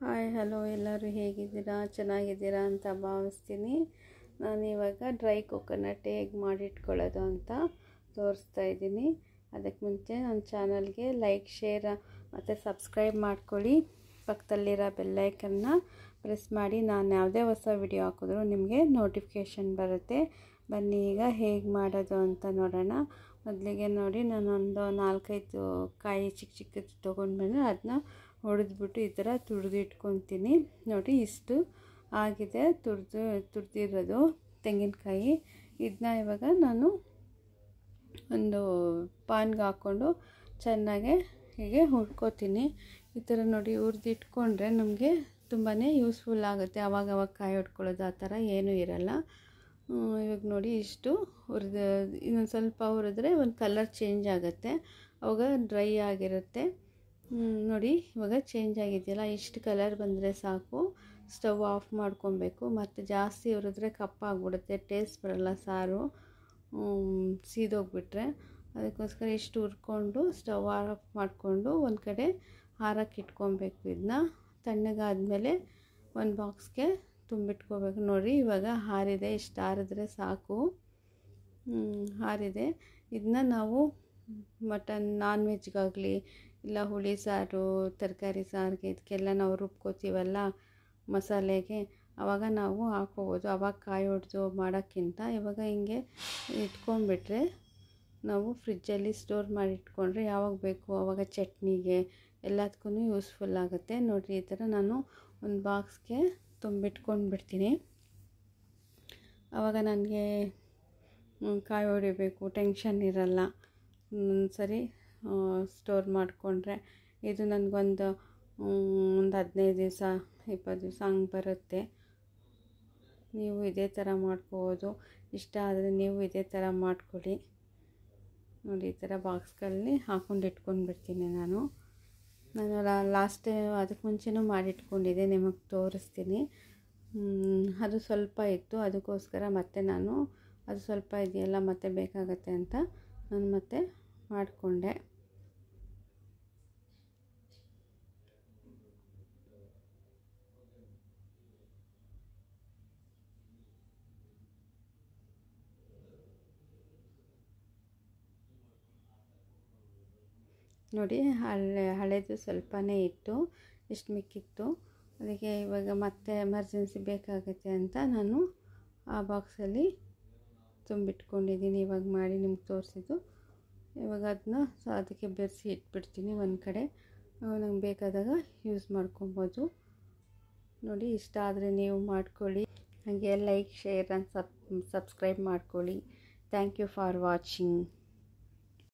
Hi hello ಎಲ್ಲರೂ ಹೇಗಿದ್ದೀರಾ? ಚೆನ್ನಾಗಿದ್ದೀರಾ ಅಂತ ಭಾವಿಸ್ತೀನಿ. ನಾನಿವಾಗ ಡ್ರೈ ಕೊಕೊನಟ್ ಹೇಗೆ ಮಾಡಿಟ್ಕೊಳ್ಳೋದು ಅಂತ ತೋರಿಸ್ತಾ ಇದ್ದೀನಿ. ಅದಕ್ಕೆ ಮುಂಚೆ ನನ್ನ ಚಾನಲ್ಗೆ ಲೈಕ್, ಶೇರ್ ಮತ್ತು ಸಬ್ಸ್ಕ್ರೈಬ್ ಮಾಡ್ಕೊಳ್ಳಿ. ಪಕ್ಕದಲ್ಲಿರೋ ಬೆಲ್ಲೈಕನ್ನ ಪ್ರೆಸ್ ಮಾಡಿ. ನಾನು ಯಾವುದೇ ಹೊಸ ವಿಡಿಯೋ ಹಾಕಿದ್ರೂ ನಿಮಗೆ ನೋಟಿಫಿಕೇಷನ್ ಬರುತ್ತೆ. ಬನ್ನಿ ಈಗ ಹೇಗೆ ಮಾಡೋದು ಅಂತ ನೋಡೋಣ. ಮೊದಲಿಗೆ ನೋಡಿ, ನಾನೊಂದು 4-5 ಕಾಯಿ ಚಿಕ್ಕ ಚಿಕ್ಕದು ತೊಗೊಂಡ್ಬಂದು ಅದನ್ನ ಹೊಡೆದ್ಬಿಟ್ಟು ಈ ಥರ ತುರಿದಿಟ್ಕೊತೀನಿ. ನೋಡಿ, ಇಷ್ಟು ಆಗಿದೆ ತುರಿದಿರೋದು ತೆಂಗಿನಕಾಯಿ. ಇದನ್ನ ಇವಾಗ ನಾನು ಒಂದು ಪಾನ್ಗೆ ಹಾಕ್ಕೊಂಡು ಚೆನ್ನಾಗೆ ಹೀಗೆ ಹುರ್ಕೋತೀನಿ. ಈ ಥರ ನೋಡಿ ಹುರಿದಿಟ್ಕೊಂಡ್ರೆ ನಮಗೆ ತುಂಬಾ ಯೂಸ್ಫುಲ್ ಆಗುತ್ತೆ. ಆವಾಗವಾಗ ಕಾಯಿ ಹೊಡ್ಕೊಳ್ಳೋದು ಆ ಥರ ಏನೂ ಇರಲ್ಲ. ಇವಾಗ ನೋಡಿ, ಇಷ್ಟು ಹುರಿದು ಇನ್ನೊಂದು ಸ್ವಲ್ಪ ಹುರಿದ್ರೆ ಒಂದು ಕಲರ್ ಚೇಂಜ್ ಆಗುತ್ತೆ. ಅವಾಗ ಡ್ರೈ ಆಗಿರುತ್ತೆ. ನೋಡಿ, ಇವಾಗ ಚೇಂಜ್ ಆಗಿದೆಯಲ್ಲ, ಇಷ್ಟು ಕಲರ್ ಬಂದರೆ ಸಾಕು. ಸ್ಟವ್ ಆಫ್ ಮಾಡ್ಕೊಬೇಕು. ಮತ್ತು ಜಾಸ್ತಿ ಹುರಿದ್ರೆ ಕಪ್ಪಾಗ್ಬಿಡುತ್ತೆ, ಟೇಸ್ಟ್ ಬರೋಲ್ಲ ಸಾರು, ಸೀದೋಗ್ಬಿಟ್ರೆ. ಅದಕ್ಕೋಸ್ಕರ ಇಷ್ಟು ಹುರ್ಕೊಂಡು ಸ್ಟವ್ ಆಫ್ ಮಾಡಿಕೊಂಡು ಒಂದು ಕಡೆ ಹಾರಕ್ಕೆ ಇಟ್ಕೊಬೇಕು. ಇದನ್ನ ತಣ್ಣಗಾದ್ಮೇಲೆ ಒಂದು ಬಾಕ್ಸ್ಗೆ ತುಂಬಿಟ್ಕೋಬೇಕು. ನೋಡಿ, ಇವಾಗ ಹಾರಿದೆ. ಇಷ್ಟು ಹಾರಿದ್ರೆ ಸಾಕು. ಹಾರಿದೆ. ಇದನ್ನ ನಾವು ಮಟನ್, ನಾನ್ ವೆಜ್ಗಾಗಲಿ ಇಲ್ಲ ಹುಳಿ ಸಾರು, ತರಕಾರಿ ಸಾರಿಗೆ, ಇದಕ್ಕೆಲ್ಲ ನಾವು ರುಬ್ಕೋತೀವಲ್ಲ ಮಸಾಲೆಗೆ, ಆವಾಗ ನಾವು ಹಾಕ್ಕೋಬೋದು. ಆವಾಗ ಕಾಯಿ ಹೊಡೆದು ಮಾಡೋಕ್ಕಿಂತ ಇವಾಗ ಹಿಂಗೆ ಇಟ್ಕೊಂಡ್ಬಿಟ್ರೆ ನಾವು ಫ್ರಿಜ್ಜಲ್ಲಿ ಸ್ಟೋರ್ ಮಾಡಿ ಇಟ್ಕೊಂಡ್ರೆ ಯಾವಾಗ ಬೇಕು ಆವಾಗ ಚಟ್ನಿಗೆ ಎಲ್ಲದಕ್ಕೂ ಯೂಸ್ಫುಲ್ ಆಗುತ್ತೆ. ನೋಡಿರಿ, ಈ ಥರ ನಾನು ಒಂದು ಬಾಕ್ಸ್ಗೆ ತುಂಬಿಟ್ಕೊಂಡ್ಬಿಡ್ತೀನಿ. ಆವಾಗ ನನಗೆ ಕಾಯಿ ಹೊಡಿಬೇಕು ಟೆನ್ಷನ್ ಇರಲ್ಲ. ಸರಿ ಸ್ಟೋರ್ ಮಾಡಿಕೊಂಡ್ರೆ ಇದು ನನಗೊಂದು 15 ದಿವಸ 20 ದಿವಸ ಹಂಗೆ ಬರುತ್ತೆ. ನೀವು ಇದೇ ಥರ ಮಾಡ್ಕೋಬೋದು. ಇಷ್ಟ ಆದರೆ ನೀವು ಇದೇ ಥರ ಮಾಡ್ಕೊಳ್ಳಿ. ನೋಡಿ, ಈ ಥರ ಬಾಕ್ಸ್ಗಳಲ್ಲಿ ಹಾಕ್ಕೊಂಡು ಇಟ್ಕೊಂಡ್ಬಿಡ್ತೀನಿ ನಾನು ಲಾಸ್ಟ್ ಟೈಮ್ ಅದಕ್ಕೆ ಮುಂಚೆನೂ ಮಾಡಿಟ್ಕೊಂಡಿದ್ದೆ, ನಿಮಗೆ ತೋರಿಸ್ತೀನಿ. ಅದು ಸ್ವಲ್ಪ ಇತ್ತು, ಅದಕ್ಕೋಸ್ಕರ ಮತ್ತೆ ನಾನು ಅದು ಸ್ವಲ್ಪ ಇದೆಯಲ್ಲ ಮತ್ತೆ ಬೇಕಾಗತ್ತೆ ಅಂತ ನಾನು ಮತ್ತೆ ಮಾಡಿಕೊಂಡೆ. ನೋಡಿ, ಹಳೆದು ಸ್ವಲ್ಪನೇ ಇತ್ತು, ಇಷ್ಟು ಮಿಕ್ಕಿತ್ತು. ಅದಕ್ಕೆ ಇವಾಗ ಮತ್ತೆ ಎಮರ್ಜೆನ್ಸಿ ಬೇಕಾಗುತ್ತೆ ಅಂತ ನಾನು ಆ ಬಾಕ್ಸಲ್ಲಿ ತುಂಬಿಟ್ಕೊಂಡಿದ್ದೀನಿ. ಇವಾಗ ಮಾಡಿ ನಿಮ್ಗೆ ತೋರಿಸಿದ್ದು. ಇವಾಗ ಅದನ್ನ ಅದಕ್ಕೆ ಬೆರೆಸಿ ಇಟ್ಬಿಡ್ತೀನಿ ಒಂದು ಕಡೆ. ನಂಗೆ ಬೇಕಾದಾಗ ಯೂಸ್ ಮಾಡ್ಕೊಬೋದು. ನೋಡಿ, ಇಷ್ಟ ಆದರೆ ನೀವು ಮಾಡ್ಕೊಳ್ಳಿ. ಹಾಗೆ ಲೈಕ್, ಶೇರ್ ಆ್ಯಂಡ್ ಸಬ್ಸ್ಕ್ರೈಬ್ ಮಾಡ್ಕೊಳ್ಳಿ. Thank you for watching.